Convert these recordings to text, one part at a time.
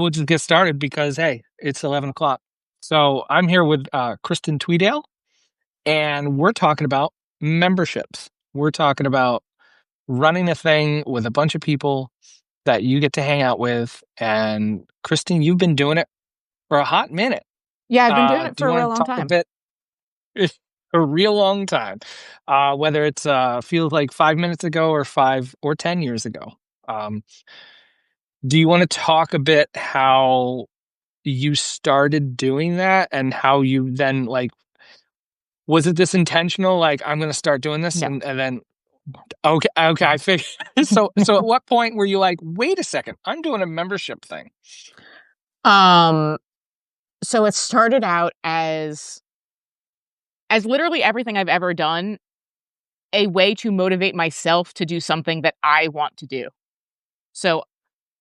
we'll just get started because, hey, it's 11 o'clock. So I'm here with Kristen Tweedale, and we're talking about memberships. We're talking about running a thing with a bunch of people that you get to hang out with. And Kristen, you've been doing it for a hot minute. Yeah, I've been doing it Do for you a real want to long talk a time. bit? A real long time, whether it's feels like 5 minutes ago or 5 or 10 years ago. Um, do you want to talk a bit how you started doing that and how you then like was it this intentional like I'm going to start doing this No. and then okay I figured so at what point were you like wait a second I'm doing a membership thing? Um, so it started out as literally everything I've ever done, a way to motivate myself to do something that I want to do. So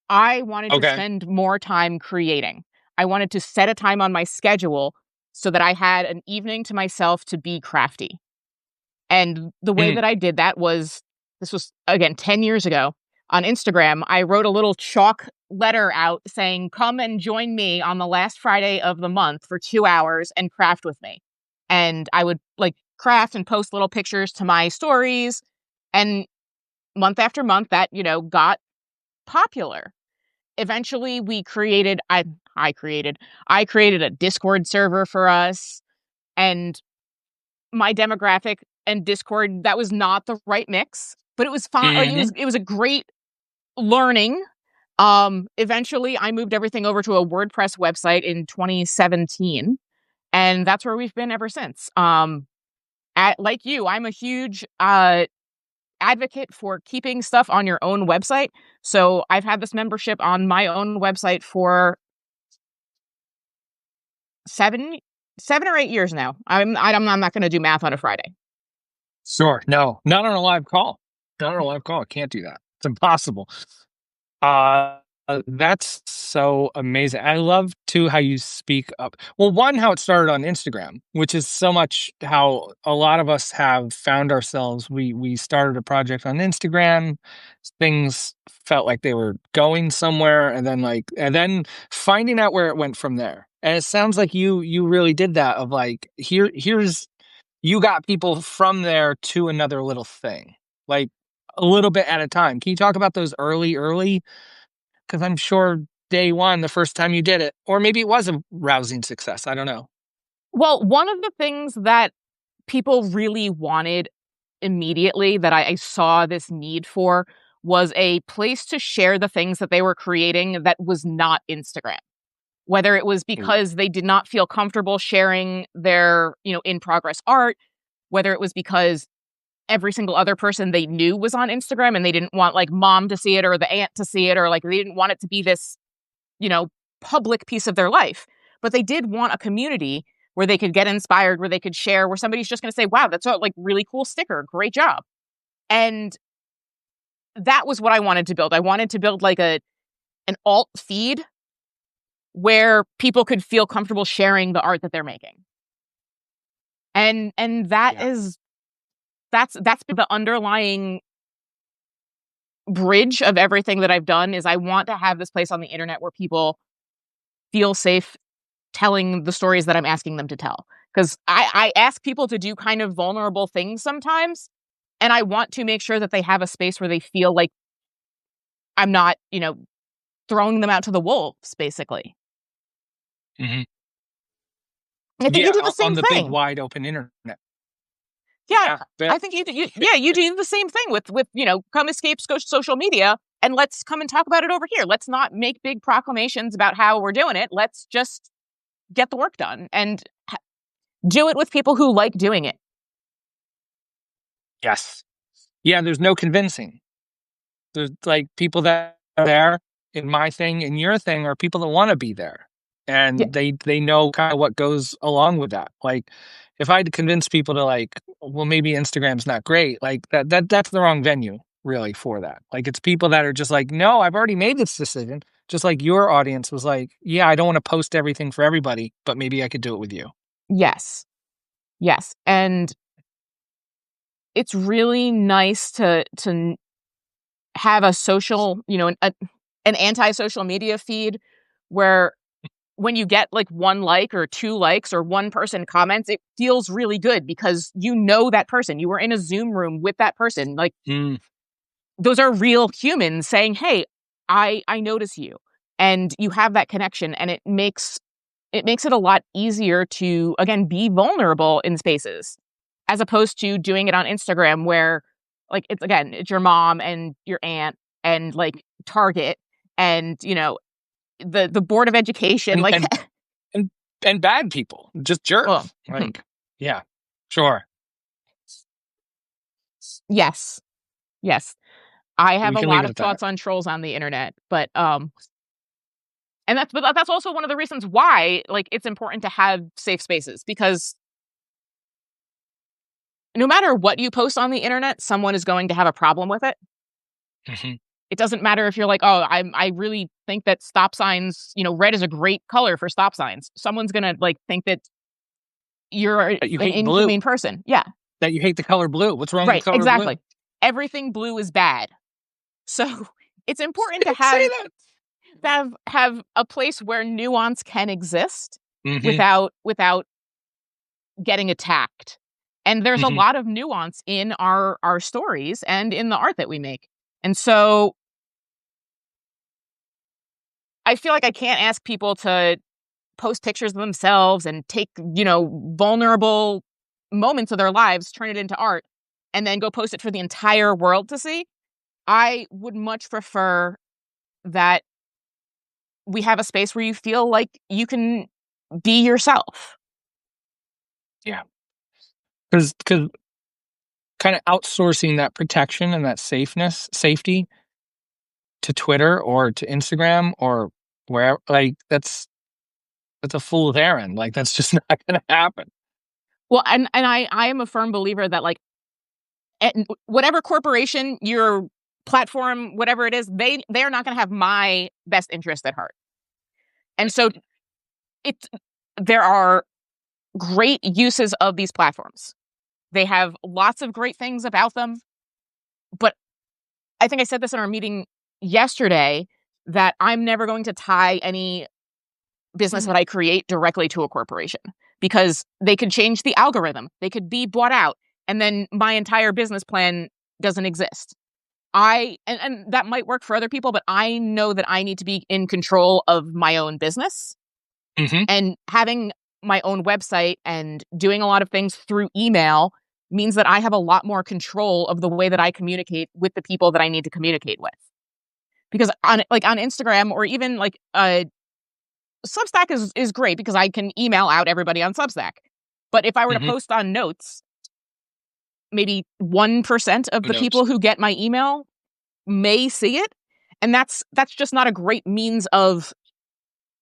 I wanted to Okay. spend more time creating. I wanted to set a time on my schedule so that I had an evening to myself to be crafty. And the way Mm, that I did that was this was again 10 years ago on Instagram. I wrote a little chalk letter out saying, "Come and join me on the last Friday of the month for 2 hours and craft with me." And I would like craft and post little pictures to my stories, and month after month that, got popular. Eventually we created I created a Discord server for us, and my demographic and Discord, that was not the right mix, but it was fine. Like hmm it was a great learning. Eventually I moved everything over to a WordPress website in 2017, and that's where we've been ever since. Like you, I'm a huge advocate for keeping stuff on your own website. So I've had this membership on my own website for seven 7 or 8 years now. I'm not going to do math on a Friday. sure, no, not on a live call, not on a live call. I can't do that, it's impossible. Uh, that's so amazing. I love too how you speak up. Well, one, how it started on Instagram, which is so much how a lot of us have found ourselves. We started a project on Instagram. Things felt like they were going somewhere, and then finding out where it went from there. And it sounds like you really did that. Of like here's you got people from there to another little thing, like a little bit at a time. Can you talk about those early? Because I'm sure day one, the first time you did it, or maybe it was a rousing success. I don't know. Well, one of the things that people really wanted immediately that I saw this need for was a place to share the things that they were creating that was not Instagram. Whether it was Ooh. because they did not feel comfortable sharing their, in progress art, whether it was because every single other person they knew was on Instagram and they didn't want like mom to see it or the aunt to see it, or like they didn't want it to be this, you know, public piece of their life. But they did want a community where they could get inspired, where they could share, where somebody's just going to say, wow, that's a like really cool sticker. Great job. And that was what I wanted to build. I wanted to build like an alt feed where people could feel comfortable sharing the art that they're making. And that Yeah. is that's the underlying bridge of everything that I've done is I want to have this place on the internet where people feel safe telling the stories that I'm asking them to tell. Because I ask people to do kind of vulnerable things sometimes, and I want to make sure that they have a space where they feel like I'm not, throwing them out to the wolves, basically. hmm I think you Yeah. do the On same the big thing. wide open internet. Yeah, Yeah. But I think you do the same thing with come escape social media, and let's come and talk about it over here. Let's not make big proclamations about how we're doing it. Let's just get the work done and do it with people who like doing it. yes. Yeah. There's no convincing. There's like people that are there in my thing and your thing are people that want to be there. Yeah. And they know kind of what goes along with that. Like if I had to convince people to like, well, maybe Instagram's not great, like that's the wrong venue really for that. Like it's people that are just like, no, I've already made this decision. Just like your audience was like, yeah, I don't want to post everything for everybody, but maybe I could do it with you. Yes. Yes. And it's really nice to have a social, an anti-social media feed where when you get like 1 like or 2 likes or one person comments, it feels really good because you know that person. You were in a Zoom room with that person. Like, Mm. those are real humans saying, "Hey, I notice you." And you have that connection, and it makes it a lot easier to, again, be vulnerable in spaces, as opposed to doing it on Instagram where, like, it's your mom and your aunt and, like, Target and, the board of education, And like, and and and bad people, just well, jerks. Like, yeah, sure. yes, yes. I have We a can leave lot it of at that. thoughts on trolls on the internet, but that's also one of the reasons why, like, it's important to have safe spaces, because no matter what you post on the internet, someone is going to have a problem with it. Mhm. It doesn't matter if you're like, "Oh, I really think that stop signs, red is a great color for stop signs." Someone's gonna, like, think that you're That you an hate blue, inhumane person. Yeah, that you hate the color blue. What's wrong with the right, color blue? exactly. Everything blue is bad. So, it's important They to didn't say have that. have a place where nuance can exist Mhm, without getting attacked. And there's a mhm. lot of nuance in our stories and in the art that we make. And so I feel like I can't ask people to post pictures of themselves and take, vulnerable moments of their lives, turn it into art, and then go post it for the entire world to see. I would much prefer that we have a space where you feel like you can be yourself. Yeah, because kinda outsourcing that protection and that safety to Twitter or to Instagram or where like, that's a fool's errand, like, that's just not gonna happen. Well, and I am a firm believer that, like, whatever corporation, your platform, whatever it is, they're not going to have my best interest at heart. And so it's there are great uses of these platforms. They have lots of great things about them, but I think I said this in our meeting yesterday, that I'm never going to tie any business that I create directly to a corporation, because they could change the algorithm. They could be bought out, and then my entire business plan doesn't exist. And that might work for other people, but I know that I need to be in control of my own business, Mhm. and having my own website and doing a lot of things through email means that I have a lot more control of the way that I communicate with the people that I need to communicate with. Because on Instagram, or even like Substack is great because I can email out everybody on Substack. But if I were to Mhm. post on Notes, maybe 1% of Who the knows? people who get my email may see it, and that's just not a great means of,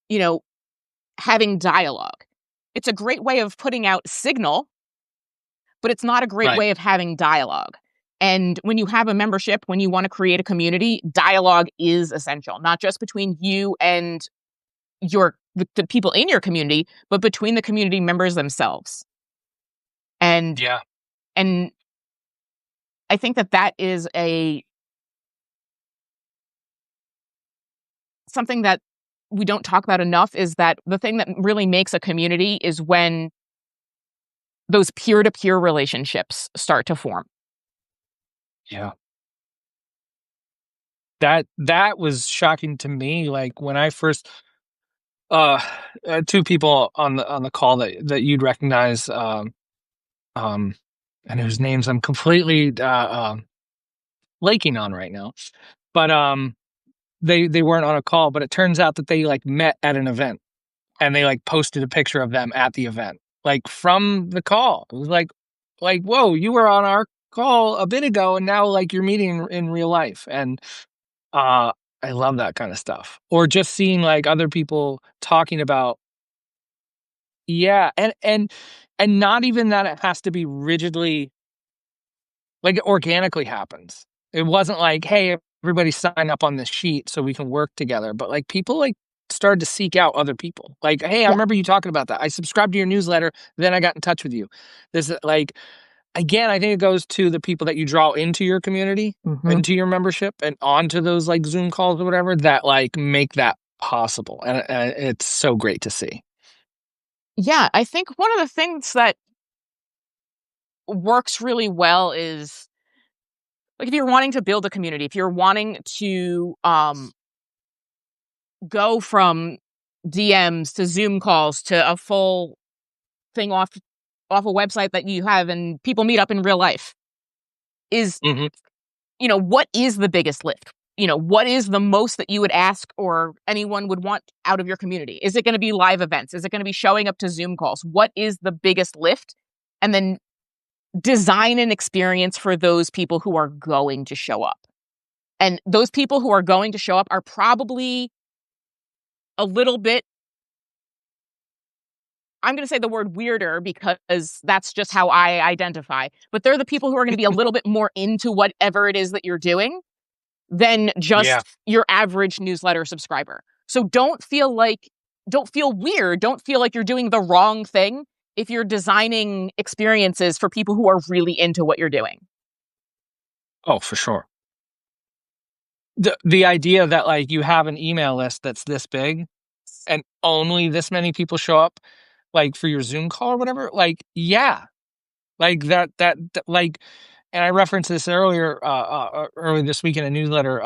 you know, having dialogue. It's a great way of putting out signal, but it's not a great Right. way of having dialogue. And when you have a membership, when you want to create a community, dialogue is essential, not just between you and the people in your community, but between the community members themselves. And Yeah. and I think that is a something that we don't talk about enough, is that the thing that really makes a community is when those peer-to-peer relationships start to form. Yeah. That was shocking to me, like, when I first uh, 2 people on the call that you'd recognize, um, and whose names I'm completely, blanking on right now, but, they weren't on a call, but it turns out that they, like, met at an event, and they, like, posted a picture of them at the event, like, from the call. It was like, "Whoa, you were on our call a bit ago, and now, like, you're meeting in real life," and Uh, I love that kinda stuff. Or just seeing, like, other people talking about yeah, and not even that it has to be rigidly like, it organically happens. It wasn't like, "Hey, everybody sign up on this sheet so we can work together," but, like, people, like, started to seek out other people. Like, "Hey, I Yeah. remember you talking about that. I subscribed to your newsletter, then I got in touch with you." This is like again, I think it goes to the people that you draw into your community, Mhm. into your membership, and onto those, like, Zoom calls or whatever that, like, make that possible, and it's so great to see. Yeah, I think one of the things that works really well is like if you're wanting to build a community, if you're wanting to go from DMs to Zoom calls to a full thing off a website that you have and people meet up in real life, is Mhm. what is the biggest lift? What is the most that you would ask or anyone would want out of your community? Is it going to be live events? Is it going to be showing up to Zoom calls? What is the biggest lift? And then design an experience for those people who are going to show up. And those people who are going to show up are probably a little bit, I'm going to say the word weirder because that's just how I identify, but they're the people who are going to be a little bit more into whatever it is that you're doing than Yeah. just your average newsletter subscriber. So don't feel weird. Don't feel like you're doing the wrong thing if you're designing experiences for people who are really into what you're doing. Oh, for sure. The idea that, like, you have an email list that's this big and only this many people show up, like, for your Zoom call or whatever, like, yeah. Like, like, and I referenced this earlier this week in a newsletter,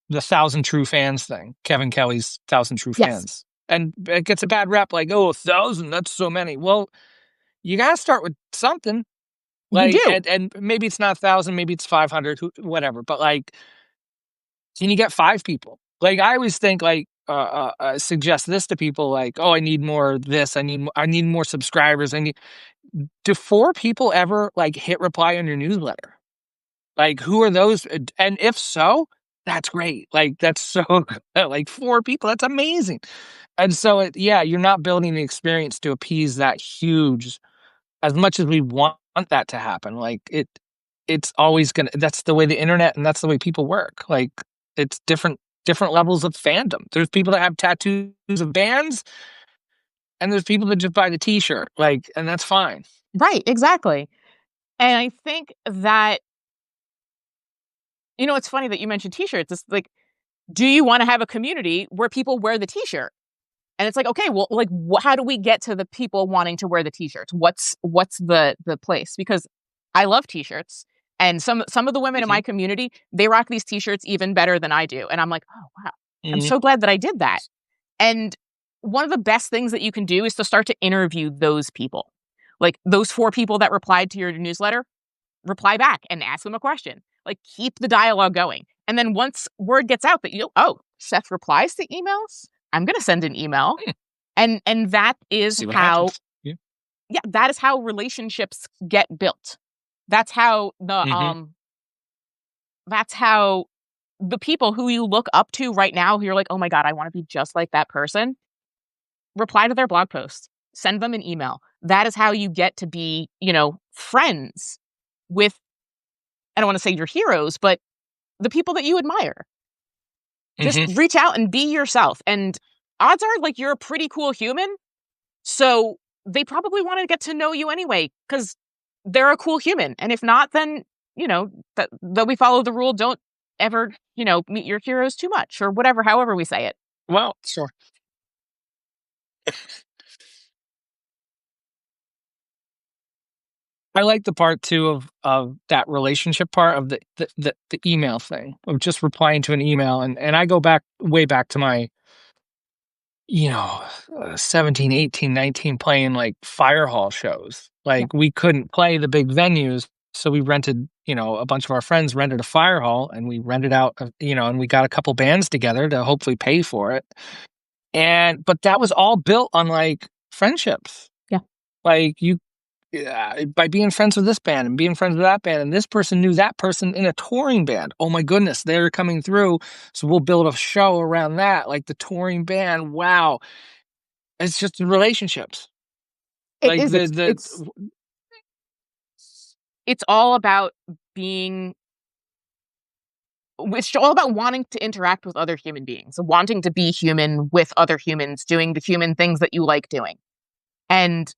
the 1,000 True Fans thing, Kevin Kelly's 1,000 True Yes, Fans. And it gets a bad rep, like, "Oh, 1,000, that's so many." Well, you gotta start with something, you like, do. and maybe it's not 1,000, maybe it's 500, whatever, but, like, can you get 5 people? Like, I always think, like, suggest this to people, like, "Oh, I need more of this, I need more subscribers, I need." Do 4 people ever, like, hit reply on your newsletter? Like, who are those? And if so, that's great. Like, that's so good. Like, 4 people, that's amazing. And so yeah, you're not building the experience to appease that huge, as much as we want that to happen, like, it's always gonna, that's the way the internet and that's the way people work. Like, it's different levels of fandom. There's people that have tattoos of bands, and there's people that just buy the T-shirt, like, and that's fine. Right, exactly. And I think that, it's funny that you mentioned t-shirts. It's like, do you want to have a community where people wear the t-shirt? And it's like, okay, well, like, how do we get to the people wanting to wear the t-shirts? What's the place? Because I love t-shirts, and some of the women in my Mhm, community, they rock these t-shirts even better than I do, and I'm like, oh wow, I'm mhm, so glad that I did that. And one of the best things that you can do is to start to interview those people, like those 4 people that replied to your newsletter. Reply back and ask them a question. Like, keep the dialogue going. And then once word gets out that Seth replies to emails, I'm going to send an email. hmm, And that is see what how, happens. Yeah. yeah, that is how relationships get built. That's how Mhm, the people who you look up to right now, who you're like, oh my God, I want to be just like that person, reply to their blog post, send them an email. That is how you get to be, friends with, I don't want to say your heroes, but the people that you admire. Just mhm. reach out and be yourself. And odds are, like, you're a pretty cool human. So they probably want to get to know you anyway because they're a cool human. And if not, then, that we follow the rule, don't ever, meet your heroes too much or whatever, however we say it. Well, sure. I like the part too of that relationship part of the email thing, of just replying to an email, and I go back way back to my, you know, 17, 18, 19, playing, like, fire hall shows. Yeah. Like, we couldn't play the big venues, so we rented, a bunch of our friends rented a fire hall, and we rented out, and we got a couple bands together to hopefully pay for it, but that was all built on, like, friendships. Yeah. Like, by being friends with this band and being friends with that band, and this person knew that person in a touring band. Oh my goodness, they're coming through, so we'll build a show around that, like the touring band. Wow, it's just the relationships, It like is. It's all about being it's all about wanting to interact with other human beings, wanting to be human with other humans, doing the human things that you like doing. And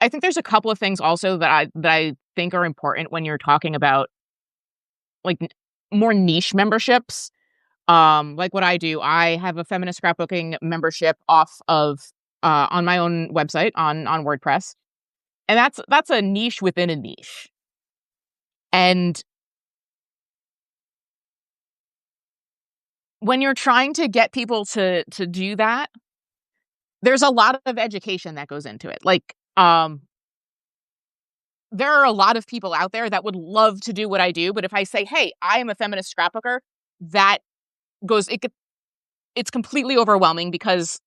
I think there's a couple of things also that I think are important when you're talking about, like, more niche memberships. Like what I do, I have a feminist scrapbooking membership off of on my own website on WordPress. And that's a niche within a niche. And when you're trying to get people to do that, there's a lot of education that goes into it. Like, there are a lot of people out there that would love to do what I do, but if I say, "Hey, I am a feminist scrapbooker," that it's completely overwhelming because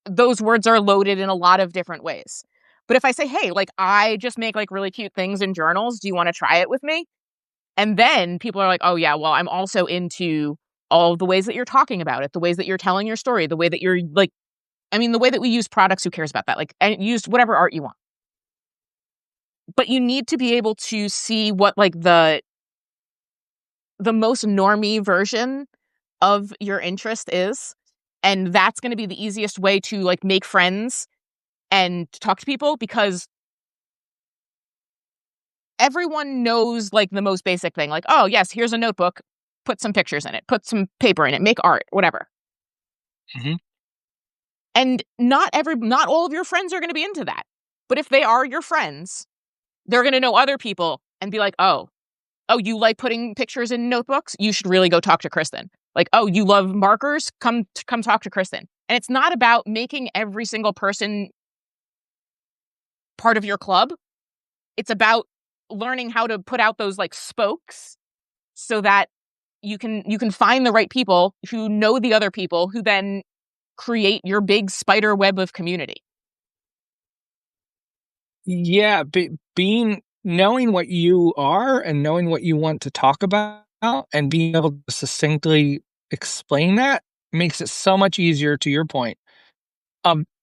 those words are loaded in a lot of different ways. But if I say, "Hey, like I just make like really cute things in journals. Do you want to try it with me?" And then people are like, "Oh yeah, well, I'm also into all the ways that you're talking about it, the ways that you're telling your story, the way that you're like, I mean, the way that we use products, who cares about that? Like, and use whatever art you want." But you need to be able to see what like the most normie version of your interest is. And that's going to be the easiest way to like make friends and talk to people, because everyone knows like the most basic thing. Like, oh, yes, here's a notebook, put some pictures in it, put some paper in it, make art, whatever. Mhm. And not all of your friends are going to be into that. But if they are your friends, they're going to know other people and be like, oh, you like putting pictures in notebooks? You should really go talk to Kristen. Like, oh, you love markers? Come talk to Kristen. And it's not about making every single person part of your club. It's about learning how to put out those like spokes so that you can find the right people who know the other people, who then create your big spider web of community. Yeah, being knowing what you are and knowing what you want to talk about and being able to succinctly explain that makes it so much easier, to your point.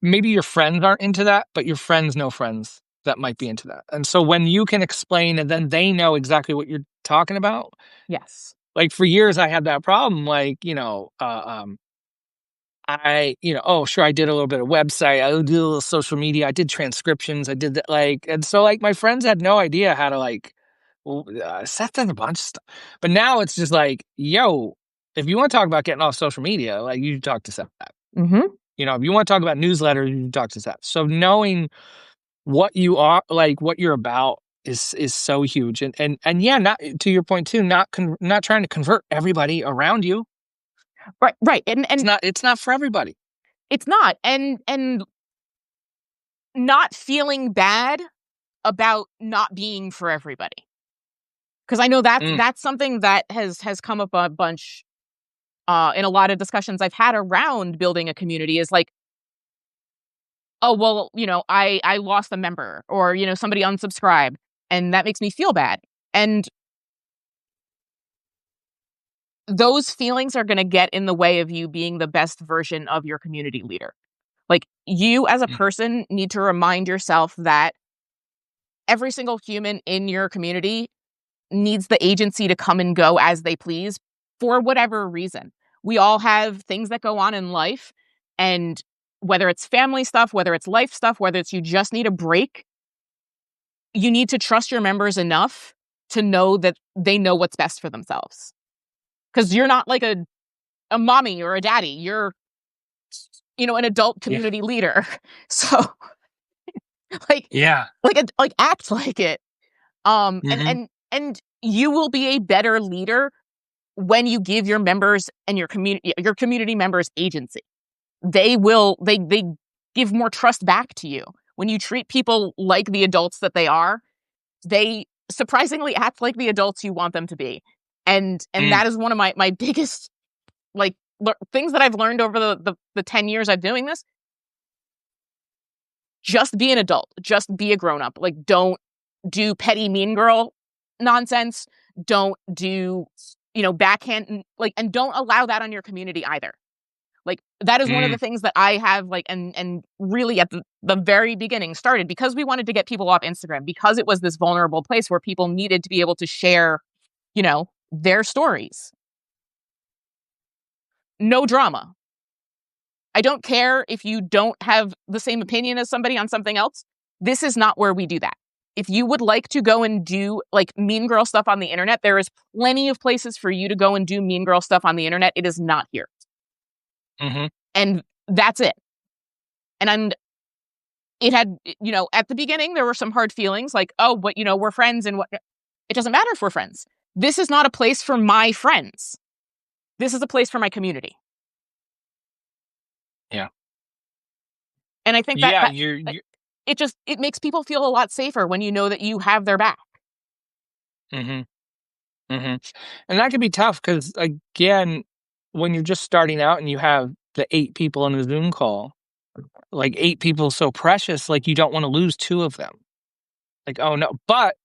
Maybe your friends aren't into that, but your friends know friends that might be into that. And so when you can explain and then they know exactly what you're talking about, Yes. like for years I had that problem, like, oh, sure, I did a little bit of website, I did a little social media, I did transcriptions, I did that, like, and so like my friends had no idea how to like, Seth done a bunch of stuff, but now it's just like, yo, if you want to talk about getting off social media, like you talk to Seth. Mm-hmm. If you want to talk about newsletters, you talk to Seth. So knowing what you are, like what you're about, is so huge, and yeah, not to your point too, not trying to convert everybody around you. Right, right. And It's not for everybody. it's not. And not feeling bad about not being for everybody. Because I know Mm, that's something that has come up a bunch in a lot of discussions I've had around building a community, is like, oh, well, I lost a member, or, somebody unsubscribed, and that makes me feel bad. And those feelings are going to get in the way of you being the best version of your community leader. Like, you as a mm, person need to remind yourself that every single human in your community needs the agency to come and go as they please for whatever reason. We all have things that go on in life, and whether it's family stuff, whether it's life stuff, whether it's you just need a break, you need to trust your members enough to know that they know what's best for themselves. Because you're not like a mommy or a daddy. You're, an adult yeah, community leader. So like yeah. like act like it. And Hmm. and and you will be a better leader when you give your members and your community members agency. They give more trust back to you. When you treat people like the adults that they are, they surprisingly act like the adults you want them to be. And Mm, that is one of my biggest like things that I've learned over the 10 years I've doing this. Just be an adult. Just be a grown up. Like, don't do petty mean girl nonsense. Don't do, backhand, like, and don't allow that on your community either. Like, that is one of mm, the things that I have, like, and really at the very beginning started because we wanted to get people off Instagram, because it was this vulnerable place where people needed to be able to share, their stories. No drama. I don't care if you don't have the same opinion as somebody on something else. This is not where we do that. if you would like to go and do like mean girl stuff on the internet, there is plenty of places for you to go and do mean girl stuff on the internet. It is not here. Mhm. And that's it. And it had, at the beginning, there were some hard feelings like, oh, but, we're friends and what. It doesn't matter if we're friends. This is not a place for my friends. This is a place for my community. Yeah. And I think that, Yeah, that you're it makes people feel a lot safer when you know that you have their back. mhm, mhm. And that can be tough because, again, when you're just starting out and you have the 8 people in a Zoom call, like, 8 people so precious, like, you don't wanna lose 2 of them. Like, "Oh, no." But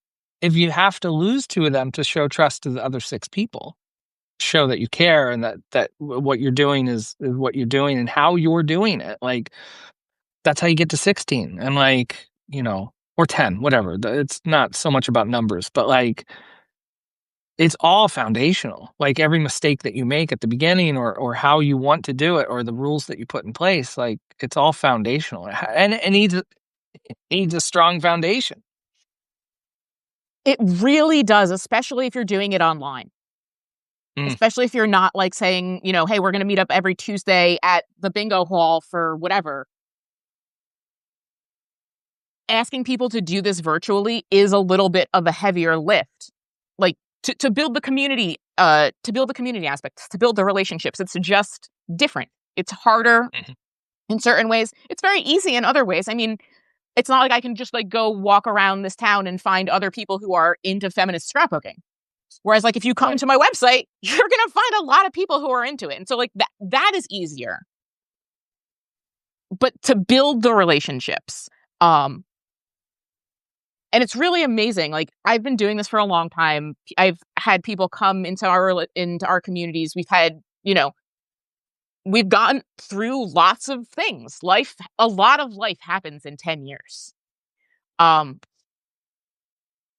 if you have to lose 2 of them to show trust to the other 6 people, show that you care and that what you're doing is what you're doing and how you're doing it, like, that's how you get to 16 and, like, or 10, whatever. It's not so much about numbers, but, like, it's all foundational. Like, every mistake that you make at the beginning or how you want to do it or the rules that you put in place, like, it's all foundational, and it needs a strong foundation. It really does, especially if you're doing it online. Mm, Especially if you're not like saying, hey, we're going to meet up every Tuesday at the bingo hall for whatever. Asking people to do this virtually is a little bit of a heavier lift. Like to build the community, aspects, to build the relationships. It's just different. It's harder mhm. in certain ways. It's very easy in other ways. I mean, it's not like I can just like go walk around this town and find other people who are into feminist scrapbooking. Whereas like if you come Right. to my website, you're going to find a lot of people who are into it. And so like that is easier. But to build the relationships, um and it's really amazing. Like I've been doing this for a long time. I've had people come into our communities. We've gotten through lots of things. A lot of life happens in 10 years. Um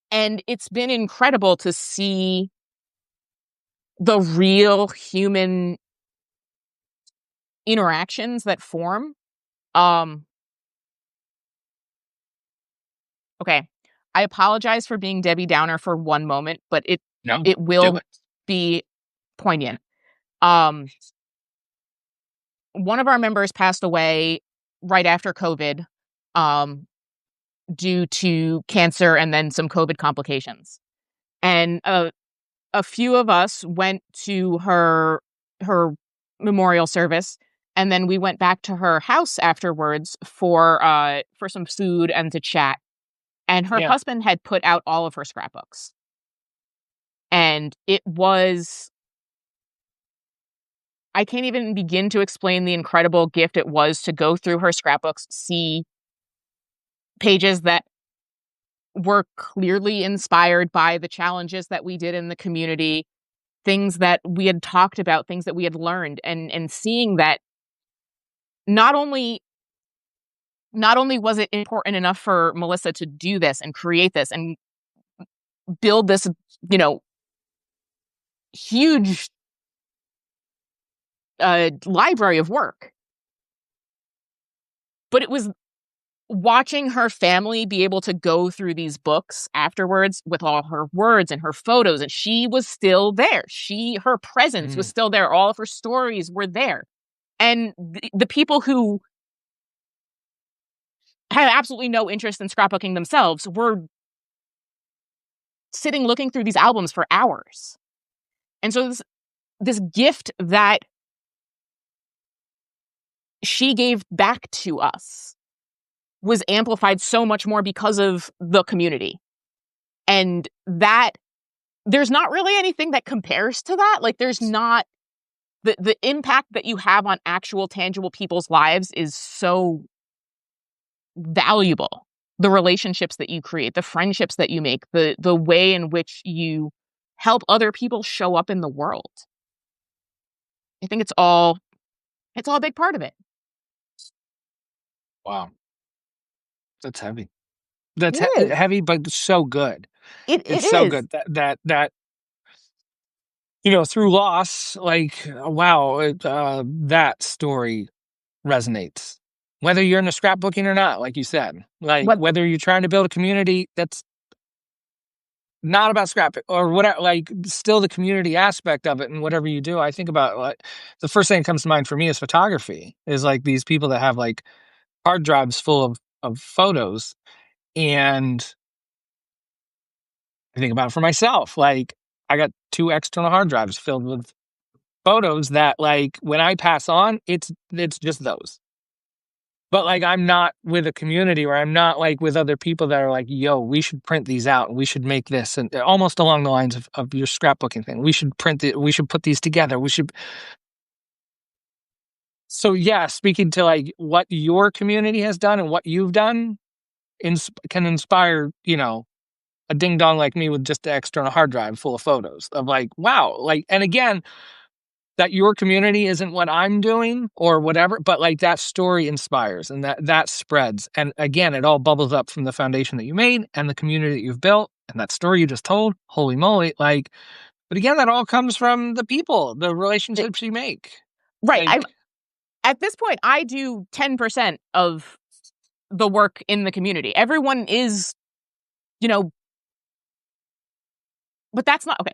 and it's been incredible to see the real human interactions that form. Um okay. I apologize for being Debbie Downer for one moment, but it No, it do will it. be poignant. Um One of our members passed away right after COVID, um, due to cancer and then some COVID complications. And a few of us went to her memorial service, and then we went back to her house afterwards for some food and to chat. And her Yeah. husband had put out all of her scrapbooks, and it was I can't even begin to explain the incredible gift it was to go through her scrapbooks, see pages that were clearly inspired by the challenges that we did in the community, things that we had talked about, things that we had learned, and seeing that not only not only was it important enough for Melissa to do this and create this and build this, you know, huge library of work, but it was watching her family be able to go through these books afterwards with all her words and her photos, and she was still there. Her presence was Mm, still there. All of her stories were there. And the people who had absolutely no interest in scrapbooking themselves were sitting looking through these albums for hours. And so this gift that she gave back to us was amplified so much more because of the community. And that there's not really anything that compares to that. Like there's not the impact that you have on actual tangible people's lives is so valuable. The relationships that you create, the friendships that you make, the way in which you help other people show up in the world. I think it's all a big part of it. wow. That's heavy. It That's is. heavy, but so good. It It's so is. good that through loss, like, wow, that story resonates. Whether you're in the scrapbooking or not, like you said, like What whether you're trying to build a community that's not about scrapbook or whatever, like still the community aspect of it and whatever you do, I think about like the first thing that comes to mind for me is photography is like these people that have like hard drives full of photos. And I think about it for myself. Like I got 2 external hard drives filled with photos that like when I pass on, it's just those. But like I'm not with a community or I'm not like with other people that are like, yo, we should print these out and we should make this and almost along the lines of your scrapbooking thing. We should print it, we should put these together. We should so yeah, speaking to like what your community has done and what you've done can inspire, a ding dong like me with just the external hard drive full of photos of like, wow, like, and again, that your community isn't what I'm doing or whatever, but like that story inspires and that spreads. And again, it all bubbles up from the foundation that you made and the community that you've built and that story you just told. Holy moly. Like, but again, that all comes from the people, the it, relationships you make. right. I'm Like, at this point, I do 10% of the work in the community. Everyone is, you know, but that's not okay.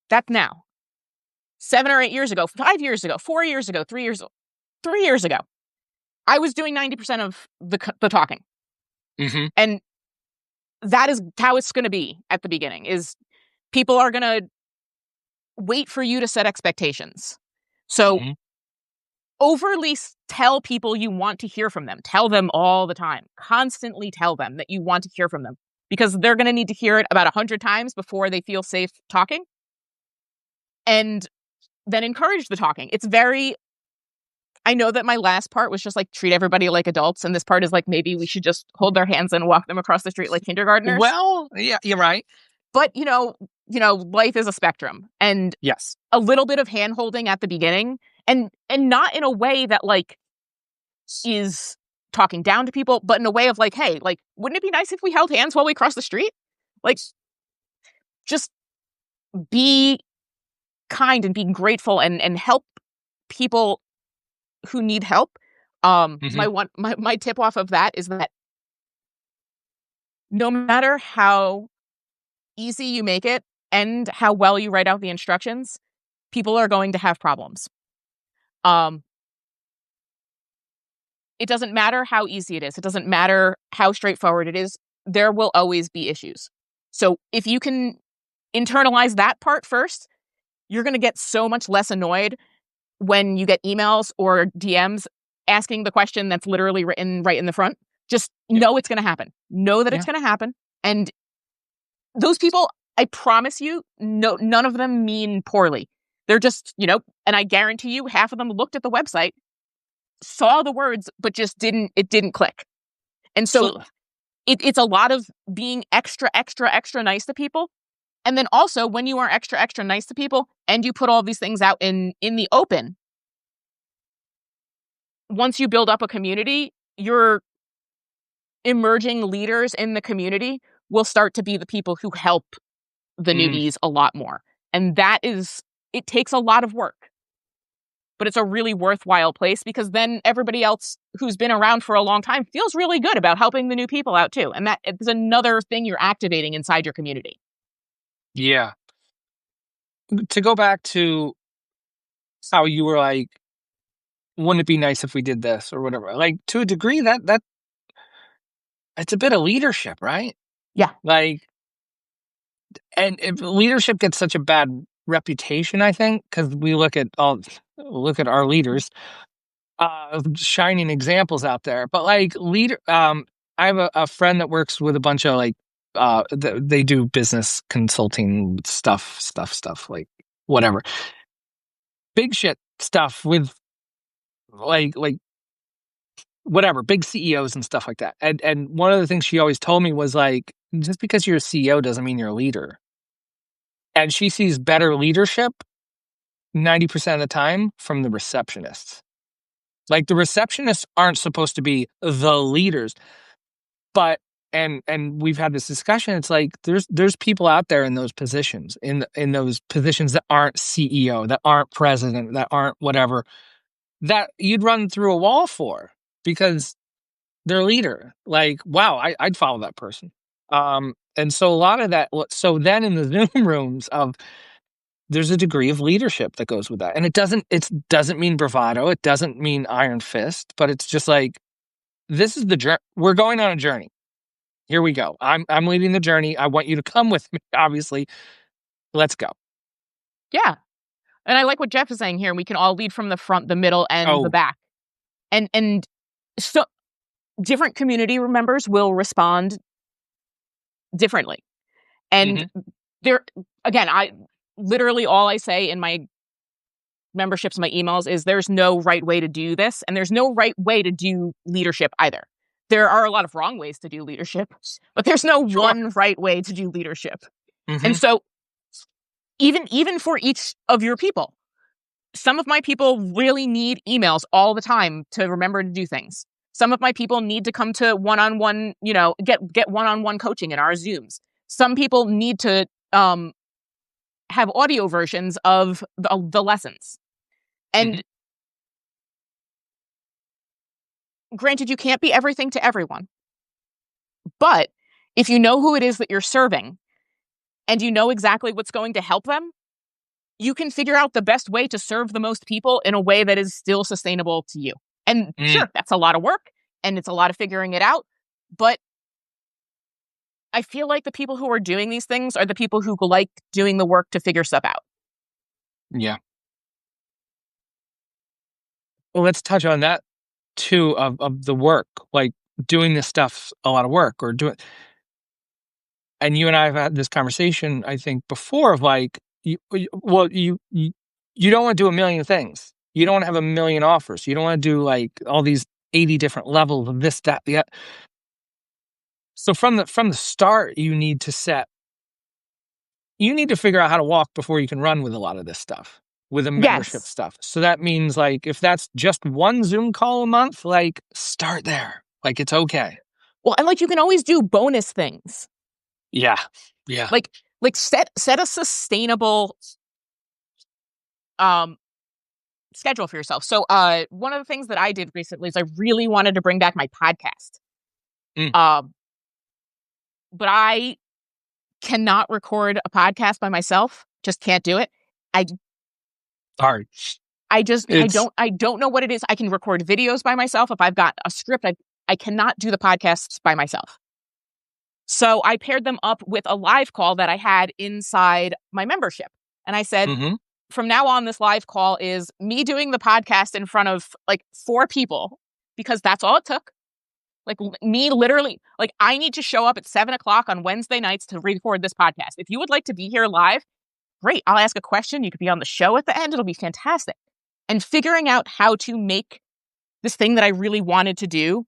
That's now. 7 or 8 years ago, 5 years ago, 4 years ago, 3 years ago, I was doing 90% of the talking. mm-hmm, And that is how it's going to be at the beginning is people are going to wait for you to set expectations. So mm-hmm, overly tell people you want to hear from them. Tell them all the time. Constantly tell them that you want to hear from them because they're going to need to hear it about 100 times before they feel safe talking. And then encourage the talking. It's very I know that my last part was just like treat everybody like adults, and this part is like maybe we should just hold their hands and walk them across the street like kindergartners. well, yeah, you're right. But life is a spectrum, and Yes. a little bit of hand holding at the beginning, and not in a way that like is talking down to people, but in a way of like, hey, like, wouldn't it be nice if we held hands while we cross the street? Like, just be kind and be grateful and help people who need help. Mm-hmm, My tip off of that is that no matter how easy you make it and how well you write out the instructions, people are going to have problems. Um, it doesn't matter how easy it is. It doesn't matter how straightforward it is. There will always be issues. So if you can internalize that part first, you're going to get so much less annoyed when you get emails or DMs asking the question that's literally written right in the front. Just yeah, know it's going to happen. Know that yeah. it's going to happen. And those people, I promise you, no, none of them mean poorly. They're just, and I guarantee you half of them looked at the website, saw the words, but it didn't click. And so So, it's a lot of being extra, extra, extra nice to people. And then also when you are extra, extra nice to people and you put all these things out in the open, once you build up a community, your emerging leaders in the community will start to be the people who help the mm, newbies a lot more. And it takes a lot of work, but it's a really worthwhile place because then everybody else who's been around for a long time feels really good about helping the new people out too. And that is another thing you're activating inside your community. yeah. To go back to how you were like, wouldn't it be nice if we did this or whatever? Like to a degree, that it's a bit of leadership, right? Yeah. Like, and if leadership gets such a bad reputation, I think, because we look at our leaders, shining examples out there. But like I have a friend that works with a bunch of like, they do business consulting stuff, like whatever, big shit stuff with like whatever, big CEOs and stuff like that. And one of the things she always told me was like, just because you're a CEO doesn't mean you're a leader. And she sees better leadership 90% of the time from the receptionists. Like the receptionists aren't supposed to be the leaders, but and we've had this discussion. It's like there's people out there in those positions, in those positions that aren't CEO, that aren't president, that aren't whatever, that you'd run through a wall for. because they're a leader. Like, wow, I'd follow that person. And so a lot of that, so then in the Zoom rooms of, there's a degree of leadership that goes with that. And it doesn't mean bravado. It doesn't mean iron fist, but it's just like, this is the journey. We're going on a journey. Here we go. I'm leading the journey. I want you to come with me, obviously. Let's go. Yeah. And I like what Jeff is saying here. We can all lead from the front, the middle, and the Oh, back. And so different community members will respond differently. And mhm, there, again, I literally all I say in my memberships, my emails is there's no right way to do this, and there's no right way to do leadership either. There are a lot of wrong ways to do leadership, but there's no sure. one right way to do leadership. And Mhm, so even for each of your people, some of my people really need emails all the time to remember to do things. Some of my people need to come to one-on-one, get one-on-one coaching in our Zooms. Some people need to have audio versions of the lessons. mhm, And granted, you can't be everything to everyone. But if you know who it is that you're serving and you know exactly what's going to help them, you can figure out the best way to serve the most people in a way that is still sustainable to you. And mm, sure, that's a lot of work and it's a lot of figuring it out. But I feel like the people who are doing these things are the people who like doing the work to figure stuff out. yeah. Well, let's touch on that too, of the work, like doing this stuff's a lot of work, or doing. And you and I have had this conversation, I think, before, of like, you don't want to do a million things. You don't want to have a million offers. You don't want to do like all these 80 different levels of this, that, the. So from the start, you need to figure out how to walk before you can run with a lot of this stuff, with the membership Yes. stuff. So that means, like, if that's just one Zoom call a month, like, start there. Like, it's okay. Well, and like you can always do bonus things. Yeah. Yeah. Like set a sustainable um schedule for yourself. So one of the things that I did recently is I really wanted to bring back my podcast. Mm, Um but I cannot record a podcast by myself. Just can't do it. I hard. It's I don't know what it is. I can record videos by myself if I've got a script. I cannot do the podcasts by myself. So I paired them up with a live call that I had inside my membership. And I said, mhm, from now on, this live call is me doing the podcast in front of like 4 people because that's all it took. Like me literally, like I need to show up at 7 o'clock on Wednesday nights to record this podcast. If you would like to be here live, great. I'll ask a question. You could be on the show at the end. It'll be fantastic. And figuring out how to make this thing that I really wanted to do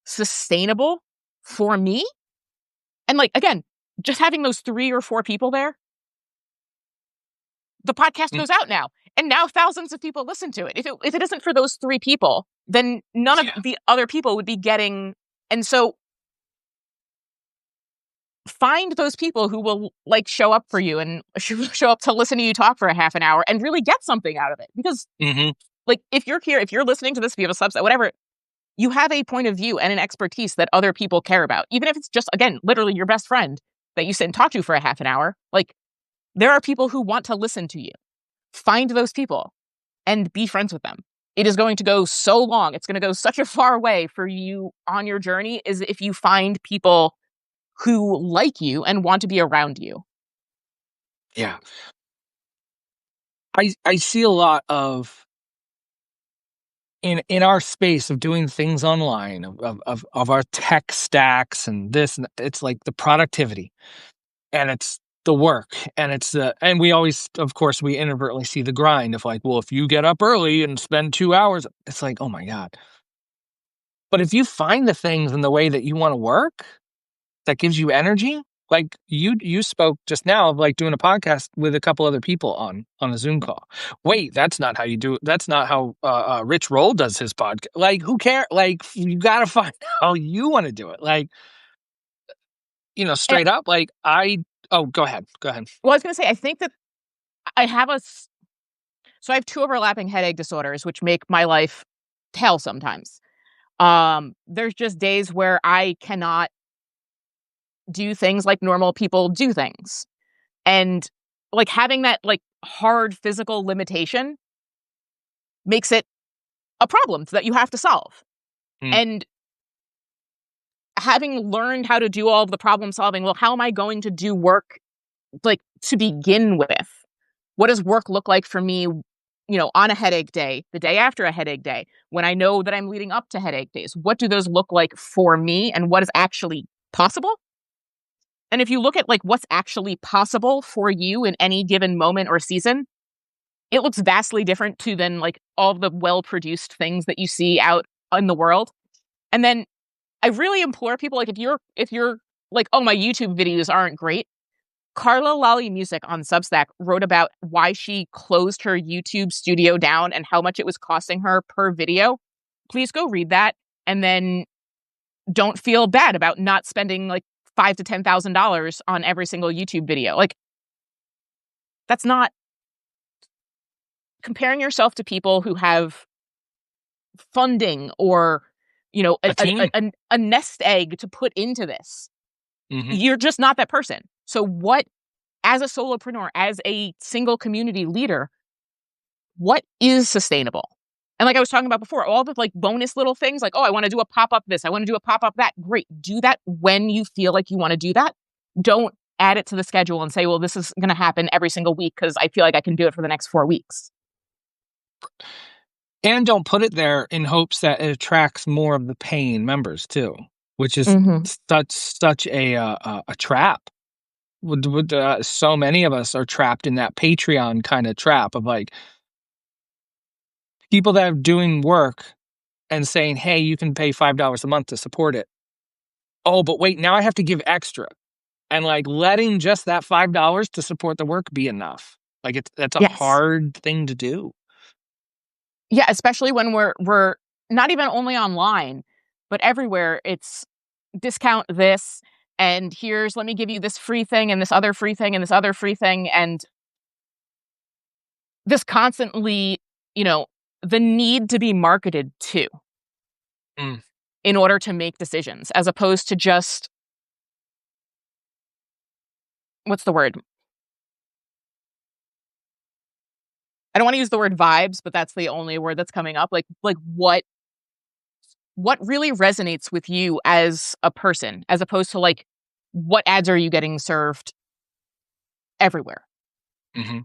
sustainable for me. And like, again, just having those 3 or 4 people there, the podcast mm, goes out now. And now thousands of people listen to it. If it isn't for those 3 people, then none of yeah, the other people would be getting. And so find those people who will like show up for you and show up to listen to you talk for a half an hour and really get something out of it. Because mhm, like if you're here, if you're listening to this, if you have a subset, whatever, you have a point of view and an expertise that other people care about. Even if it's just, again, literally your best friend that you sit and talk to for a half an hour, like there are people who want to listen to you. Find those people and be friends with them. It is going to go so long. It's going to go such a far way for you on your journey is if you find people who like you and want to be around you. yeah. I see a lot of, in our space of doing things online, of our tech stacks and this, and it's like the productivity, and it's the work, and it's and we always, of course, we inadvertently see the grind of like, well, if you get up early and spend 2 hours, it's like, oh my God. But if you find the things in the way that you want to work, that gives you energy, like you spoke just now of like doing a podcast with a couple other people on a Zoom call. Wait, that's not how you do it. That's not how Rich Roll does his podcast. Like, who cares? Like, you got to find how you want to do it. Like, And, straight up. Like, oh, go ahead. Go ahead. well, I was going to say, I think that I have so I have 2 overlapping headache disorders, which make my life hell sometimes. There's just days where I cannot do things like normal people do things. And like having that like hard physical limitation makes it a problem that you have to solve. Mm. And having learned how to do all of the problem solving, well, how am I going to do work like to begin with? What does work look like for me, on a headache day, the day after a headache day, when I know that I'm leading up to headache days? What do those look like for me and what is actually possible? And if you look at like what's actually possible for you in any given moment or season, it looks vastly different to than like all the well-produced things that you see out in the world. And then I really implore people, like if you're like, oh, my YouTube videos aren't great. Carla Lally Music on Substack wrote about why she closed her YouTube studio down and how much it was costing her per video. Please go read that, and then don't feel bad about not spending like $5,000 to $10,000 on every single YouTube video. Like, that's not comparing yourself to people who have funding or A team. a nest egg to put into this. Hmm. You're just not that person. So what, as a solopreneur, as a single community leader, what is sustainable? And like I was talking about before, all the like bonus little things like, oh, I want to do a pop-up this, I want to do a pop-up that. Great. Do that when you feel like you want to do that. Don't add it to the schedule and say, well, this is going to happen every single week because I feel like I can do it for the next 4 weeks. And don't put it there in hopes that it attracts more of the paying members too, which is Mm-hmm. such a trap. So many of us are trapped in that Patreon kind of trap of like people that are doing work and saying, "Hey, you can pay $5 a month to support it." Oh, but wait, now I have to give extra, and like letting just that $5 to support the work be enough. Like that's a Yes. hard thing to do. Yeah, especially when we're not even only online, but everywhere. It's discount this, and here's, let me give you this free thing and this other free thing and this other free thing, and this constantly, the need to be marketed to Mm. in order to make decisions, as opposed to just, what's the word? I don't want to use the word vibes, but that's the only word that's coming up. Like what really resonates with you as a person, as opposed to like what ads are you getting served everywhere. Hmm.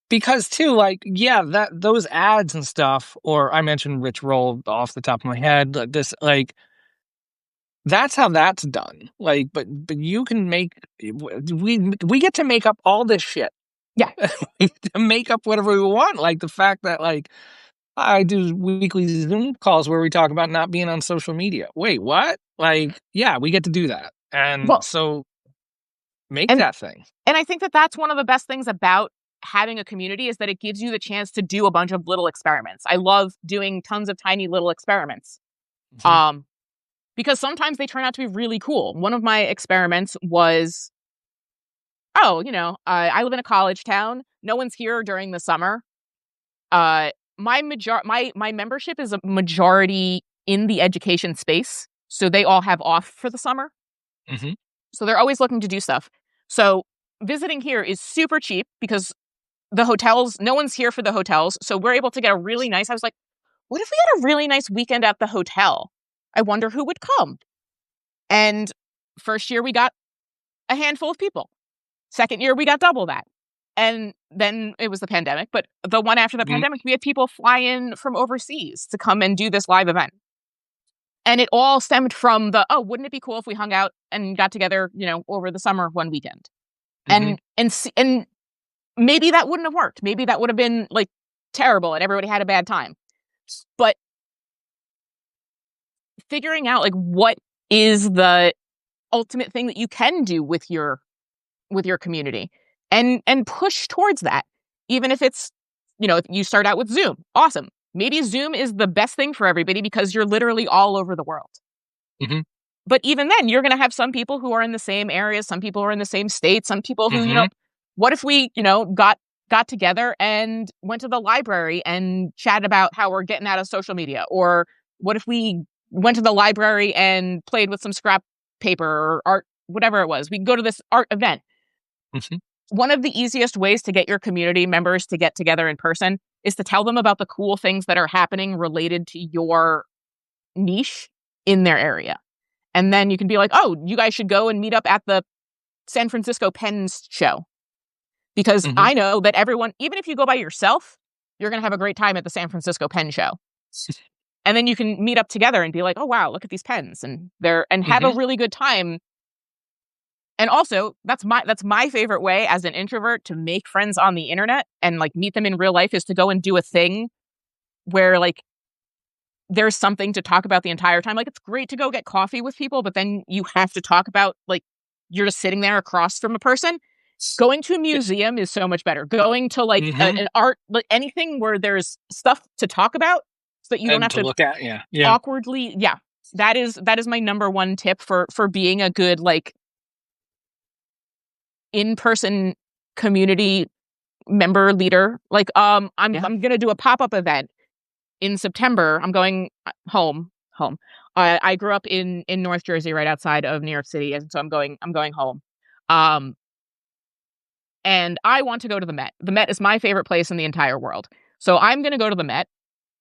Because too, like, yeah, that those ads and stuff, or I mentioned Rich Roll off the top of my head, this like that's how that's done. Like, but you can make we get to make up all this shit. Yeah. To make up whatever we want. Like the fact that like I do weekly Zoom calls where we talk about not being on social media. Wait, what? Like, yeah, we get to do that. And Well, so make and that thing. and I think that that's one of the best things about having a community, is that it gives you the chance to do a bunch of little experiments. I love doing tons of tiny little experiments. Hmm. Because sometimes they turn out to be really cool. One of my experiments was, oh, I live in a college town. No one's here during the summer. My membership is a majority in the education space, so they all have off for the summer. Hmm. So they're always looking to do stuff. So visiting here is super cheap because the hotels, no one's here for the hotels. So we're able to get a really nice, I was like, what if we had a really nice weekend at the hotel? I wonder who would come. And first year we got a handful of people. Second year we got double that. And then it was the pandemic. But the one after the Hmm. pandemic, we had people fly in from overseas to come and do this live event. And it all stemmed from oh, wouldn't it be cool if we hung out and got together, over the summer one weekend? Hmm. And maybe that wouldn't have worked. Maybe that would have been like terrible and everybody had a bad time. But figuring out like what is the ultimate thing that you can do with your community, and push towards that, even if it's, if you start out with Zoom, awesome. Maybe Zoom is the best thing for everybody because you're literally all over the world. Hmm. But even then, you're going to have some people who are in the same areas, some people who are in the same state, some people who, Hmm. what if we, got got together and went to the library and chatted about how we're getting out of social media? Or what if we went to the library and played with some scrap paper or art, whatever it was? We could go to this art event. Mhm. One of the easiest ways to get your community members to get together in person is to tell them about the cool things that are happening related to your niche in their area. And then you can be like, oh, you guys should go and meet up at the San Francisco Pens show. Because Mhm. I know that everyone, even if you go by yourself, you're going to have a great time at the San Francisco Pen show. And then you can meet up together and be like, oh, wow, look at these pens. And have a Mhm. really good time. And also, that's my favorite way as an introvert to make friends on the internet and like meet them in real life, is to go and do a thing where like there's something to talk about the entire time. Like, it's great to go get coffee with people, but then you have to talk about, like, you're just sitting there across from a person. Going to a Yeah. museum is so much better. Going to like Mhm. an art, like anything where there's stuff to talk about so that you don't And have to to look at, yeah. Yeah. awkwardly. Yeah. That is my number one tip for being a good like in-person community member leader. Like Yeah. I'm going to do a pop-up event in September. I'm going home. I grew up in North Jersey, right outside of New York City, and so I'm going home. Um, and I want to go to the Met. The Met is my favorite place in the entire world. So I'm going to go to the Met.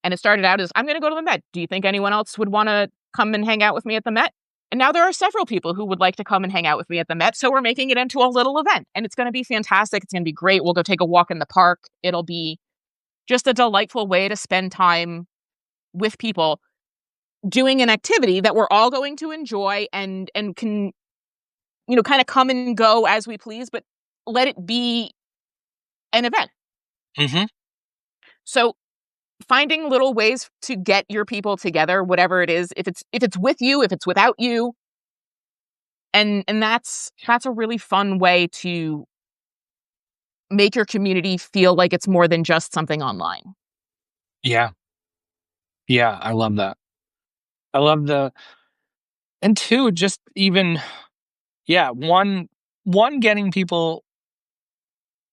And it started out as, I'm going to go to the Met. Do you think anyone else would want to come and hang out with me at the Met? And now there are several people who would like to come and hang out with me at the Met. So we're making it into a little event, and it's going to be fantastic. It's going to be great. We'll go take a walk in the park. It'll be just a delightful way to spend time with people doing an activity that we're all going to enjoy and can, kind of come and go as we please, but let it be an event. Mhm. So finding little ways to get your people together, whatever it is, if it's with you, if it's without you, and that's a really fun way to make your community feel like it's more than just something online. Yeah. Yeah, I love that. I love the and 2, just even yeah, one getting people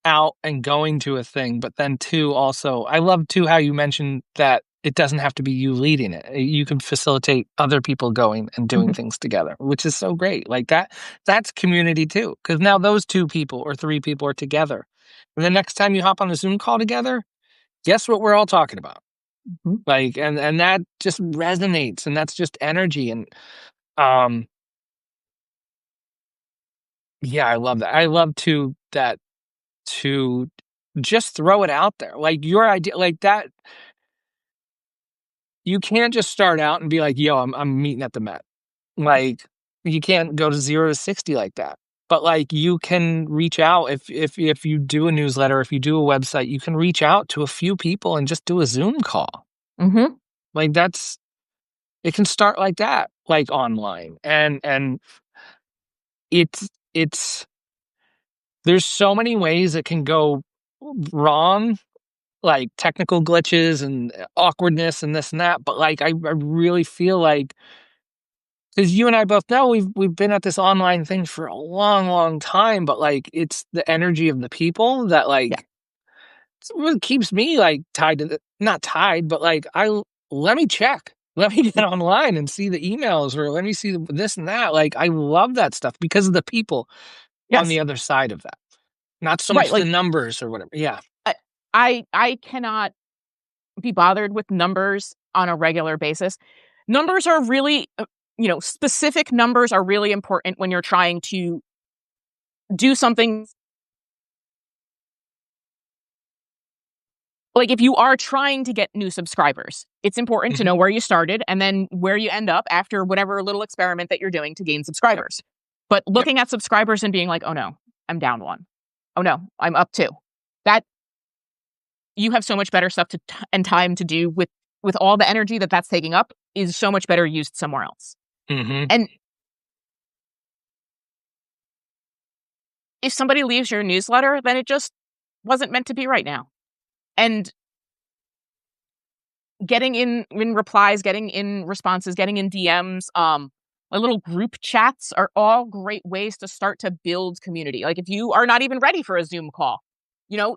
out and going to a thing, but then 2, also I love too how you mentioned that it doesn't have to be you leading it. You can facilitate other people going and doing Mhm. things together, which is so great. Like that's community too, because now those 2 people or 3 people are together. And the next time you hop on a Zoom call together, guess what we're all talking about? Mhm. Like, and that just resonates, and that's just energy, and, um, yeah, I love that. I love to just throw it out there, like, your idea like that you can't just start out and be like, "Yo, I'm meeting at the Met." Like, you can't go to 0 to 60 like that, but, like, you can reach out if you do a newsletter, if you do a website, you can reach out to a few people and just do a Zoom call. Mhm. Like, that's it can start like that, like, online, and it's there's so many ways it can go wrong, like technical glitches and awkwardness and this and that, but, like, I really feel like because you and I both know we've been at this online thing for a long, long time, but, like, it's the energy of the people that, Yeah. like, it's what keeps me, like, tied to the not tied, but, like, let me check. Let me get online and see the emails or let me see this and that, like, I love that stuff because of the people on Yes. the other side of that. Not so Right. much the Like numbers or whatever. Yeah. I I cannot be bothered with numbers on a regular basis. Numbers are really specific numbers are really important when you're trying to do something. Like, if you are trying to get new subscribers, it's important to Mhm. know where you started and then where you end up after whatever little experiment that you're doing to gain Yep. subscribers. But Yep. looking at subscribers and being like, "Oh no, I'm down one. Oh no, I'm up two." That you have so much better stuff and time to do with all the energy that that's taking up is so much better used somewhere else. Mhm. And if somebody leaves your newsletter, then it just wasn't meant to be right now. And getting in replies, getting in responses, getting in DMs, like little group chats are all great ways to start to build community. Like, if you are not even ready for a Zoom call, you know,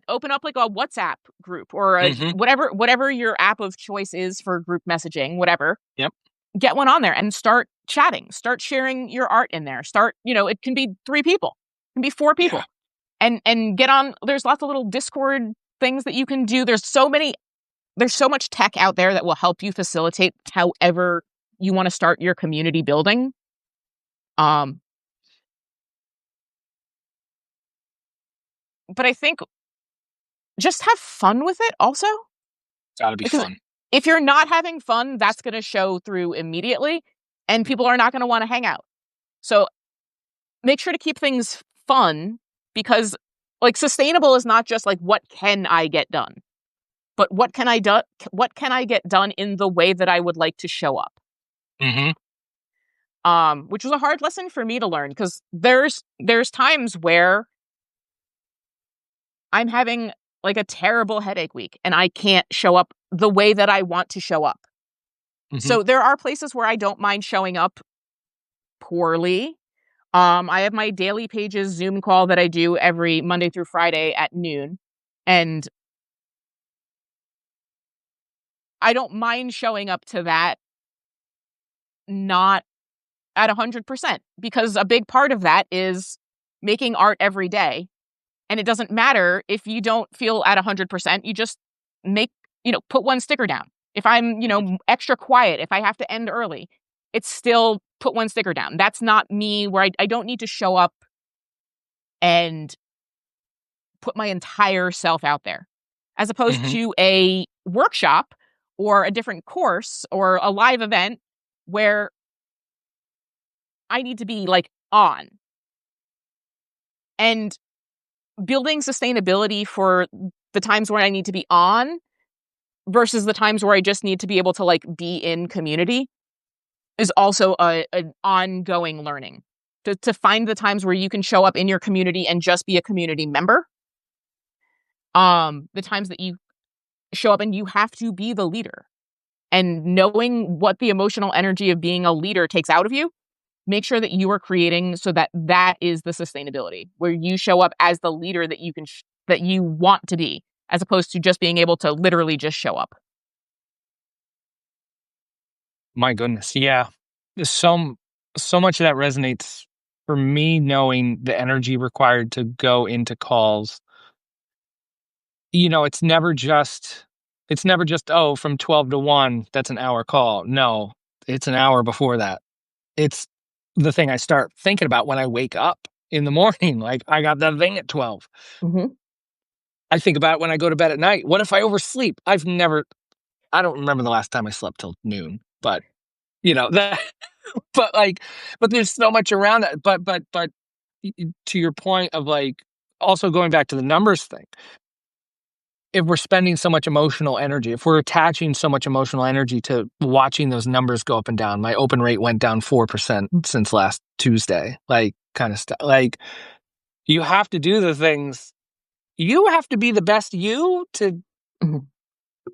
open up like a WhatsApp group or a Mhm. whatever your app of choice is for group messaging, whatever. Yep. Get one on there and start chatting. Start sharing your art in there. It can be 3 people, it can be 4 Yeah. people. And get on. There's lots of little Discord things that you can do. There's so much tech out there that will help you facilitate however you want to start your community building. Um, but I think just have fun with it also, Gotta be because fun. if you're not having fun, that's going to show through immediately, and people are not going to want to hang out. So make sure to keep things fun, because like sustainable is not just like what can I get done, but what can I do? What can I get done in the way that I would like to show up? Mhm. Which was a hard lesson for me to learn, because there's times where I'm having like a terrible headache week and I can't show up the way that I want to show up. Mhm. So there are places where I don't mind showing up poorly. I have my daily pages Zoom call that I do every Monday through Friday at noon. And I don't mind showing up to that not at 100%, because a big part of that is making art every day. And it doesn't matter if you don't feel at 100%, you just make, put one sticker down. If I'm, extra quiet, if I have to end early, it's still put one sticker down. That's not me, where I don't need to show up and put my entire self out there, as opposed Mhm. to a workshop or a different course or a live event where I need to be like on. And building sustainability for the times where I need to be on versus the times where I just need to be able to like be in community is also an ongoing learning. To find the times where you can show up in your community and just be a community member. The times that you show up and you have to be the leader, and knowing what the emotional energy of being a leader takes out of you, make sure that you are creating so that that is the sustainability, where you show up as the leader that that you want to be, as opposed to just being able to literally just show up. My goodness, yeah. There's so much of that resonates for me, knowing the energy required to go into calls. It's never just, "Oh, from 12 to 1, that's an hour call." No, it's an hour before that. It's the thing I start thinking about when I wake up in the morning, like, I got that thing at 12. Mhm. I think about it when I go to bed at night. What if I oversleep? I don't remember the last time I slept till noon, but, that but, like but there's so much around that, but to your point of, like, also going back to the numbers thing, if we're spending so much emotional energy, if we're attaching so much emotional energy to watching those numbers go up and down, my open rate went down 4% since last Tuesday, like, kinda stuff. Like, you have to do the things you have to be the best you to Mhm.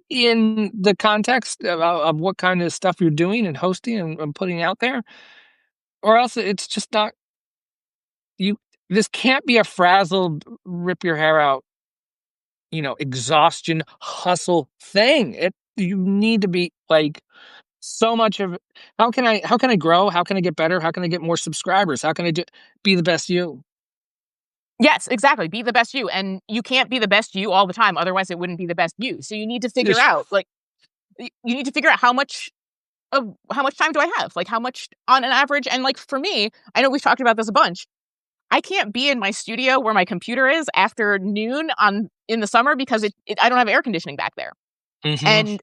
in the context of what kind of stuff you're doing and hosting and putting out there, or else it's just not you this can't be a frazzled, rip your hair out, exhaustion, hustle thing. You need to be like so much of how can I grow? How can I get better? How can I get more subscribers? How can I be the best you? Yes, exactly. Be the best you. And you can't be the best you all the time. Otherwise, it wouldn't be the best you. So you need to figure Ish. out, like, you need to figure out how much time do I have? Like, how much on an average? And like for me, I know we've talked about this a bunch. I can't be in my studio where my computer is after noon in the summer, because I don't have air conditioning back there. Mhm. And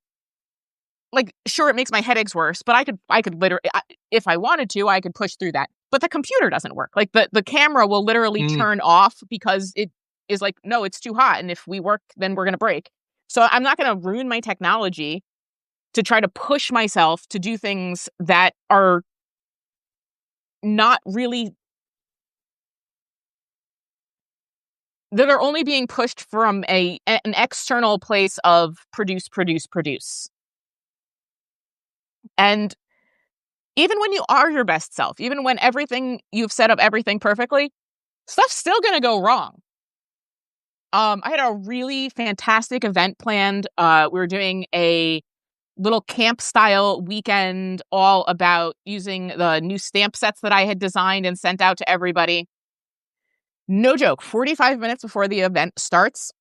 like, sure, it makes my headaches worse, but I could literally, if I wanted to, I could push through that. But the computer doesn't work. Like the camera will literally Mm. turn off because it is like, no, it's too hot, and if we work, then we're gonna break. So I'm not gonna ruin my technology to try to push myself to do things that are not really that are only being pushed from an external place of produce, produce, produce. And even when you are your best self, even when everything you've set up everything perfectly, stuff's still going to go wrong. I had a really fantastic event planned. We were doing a little camp style weekend all about using the new stamp sets that I had designed and sent out to everybody. No joke, 45 minutes before the event starts,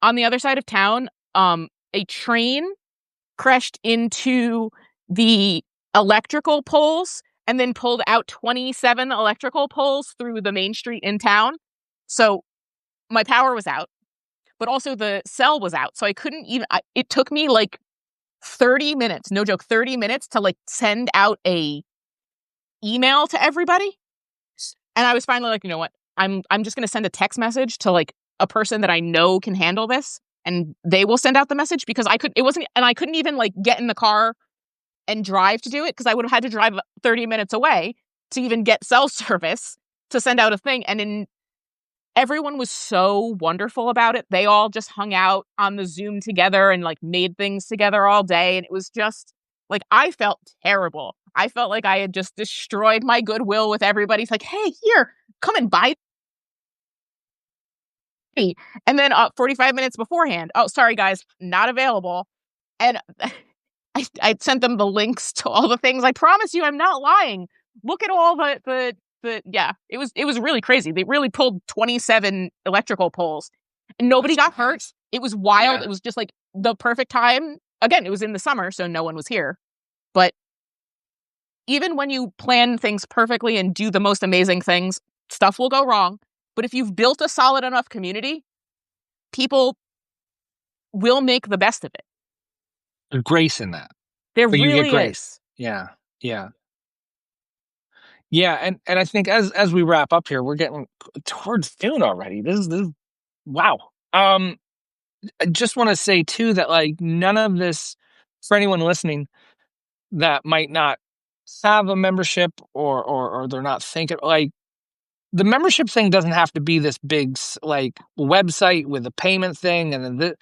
on the other side of town, a train crashed into the electrical poles and then pulled out 27 electrical poles through the main street in town. So my power was out, but also the cell was out. So I couldn't even, it took me like 30 minutes, no joke, 30 minutes to like send out a email to everybody. And I was finally like, you know what? I'm just going to send a text message to like a person that I know can handle this, and they will send out the message, because I couldn't even like get in the car and drive to do it, because I would have had to drive 30 minutes away to even get cell service to send out a thing. And everyone was so wonderful about it. They all just hung out on the Zoom together and like made things together all day. And it was just like, I felt terrible. I felt like I had just destroyed my goodwill with everybody. It's like, hey, here, come and buy me. And then 45 minutes beforehand, oh, sorry, guys, not available. And I sent them the links to all the things. I promise you, I'm not lying. Look at all yeah, it was really crazy. They really pulled 27 electrical poles and nobody got hurt. It was wild. Yeah. It was just like the perfect time. Again, it was in the summer, so no one was here. But even when you plan things perfectly and do the most amazing things, stuff will go wrong. But if you've built a solid enough community, people will make the best of it. There's grace in that. There But you get really grace. is. Yeah. Yeah. Yeah, and I think as we wrap up here, we're getting towards noon already. This is wow. I just want to say too that like none of this, for anyone listening that might not have a membership, or they're not thinking, like, the membership thing doesn't have to be this big like website with a payment thing, and then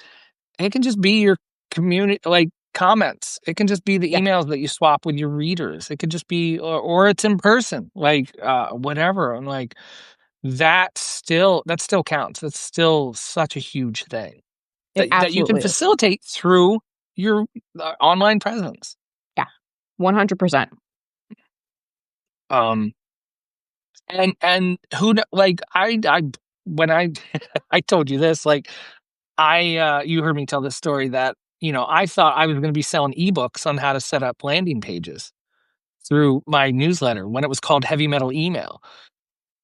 it can just be your community, like comments. It can just be the Yeah, emails that you swap with your readers. It could just be, or it's in person, like whatever. And like that still counts. That's still such a huge thing it that you can absolutely is. facilitate through your online presence. Yeah, 100%. Um, and like I when I I told you this, like you heard me tell this story that, I thought I was going to be selling ebooks on how to set up landing pages through my newsletter when it was called Heavy Metal Email.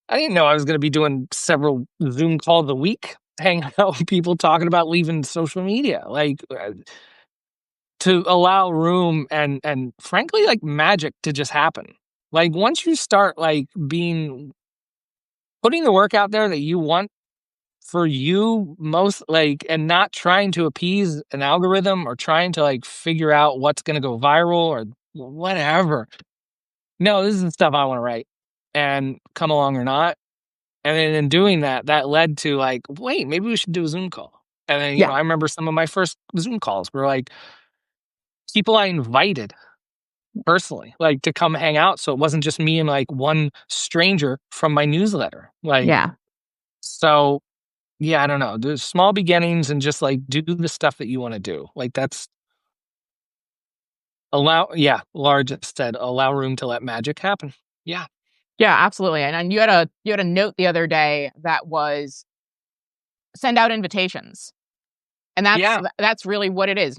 I didn't know I was going to be doing several Zoom calls a week, hanging out with people talking about leaving social media, like to allow room and frankly, like magic to just happen. Like once you start like putting the work out there that you want for you most, like, and not trying to appease an algorithm or trying to like figure out what's going to go viral or whatever. No, this is the stuff I want to write and come along or not. And then in doing that, that led to like, wait, maybe we should do a Zoom call. And then, Yeah, I remember some of my first Zoom calls were like people I invited personally, like to come hang out. So it wasn't just me and like one stranger from my newsletter. Like, yeah, so yeah, I don't know. There's small beginnings and just like do the stuff that you want to do. Like that's large instead, allow room to let magic happen. Yeah. yeah, absolutely. And you had a note the other day that was send out invitations, and Yeah. that's really what it is.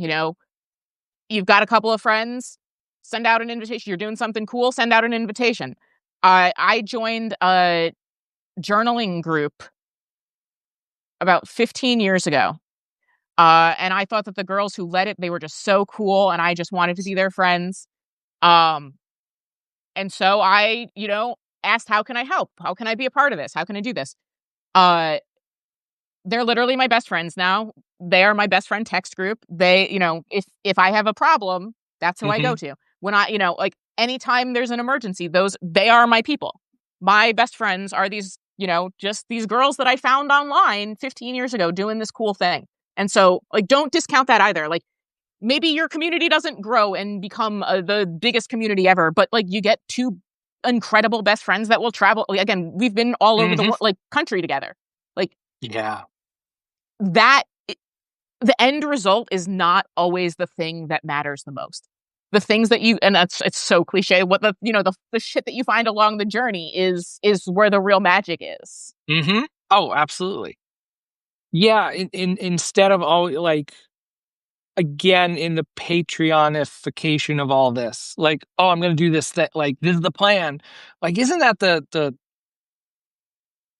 You've got a couple of friends, send out an invitation. You're doing something cool, send out an invitation. I joined a journaling group about 15 years ago. And I thought that the girls who led it, they were just so cool, and I just wanted to be their friends. Um, and so I, asked, how can I help? How can I be a part of this? How can I do this? Uh, they're literally my best friends now. They are my best friend text group. They, if I have a problem, that's who I Hmm. go to. When like anytime there's an emergency, they are my people. My best friends are these, just these girls that I found online 15 years ago doing this cool thing. And so like, don't discount that either. Like maybe your community doesn't grow and become the biggest community ever, but like you get two incredible best friends that will travel. Like, again, we've been all over the Hmm. world, like country together. Like Yeah. that the end result is not always the thing that matters the most. The things that you, and it's so cliche, what the shit that you find along the journey is where the real magic is. Mhm. Oh, absolutely. Yeah, instead of all, like, again, in the Patreonification of all this, like, "Oh, I'm gonna do this, that like, this is the plan." Like, isn't that the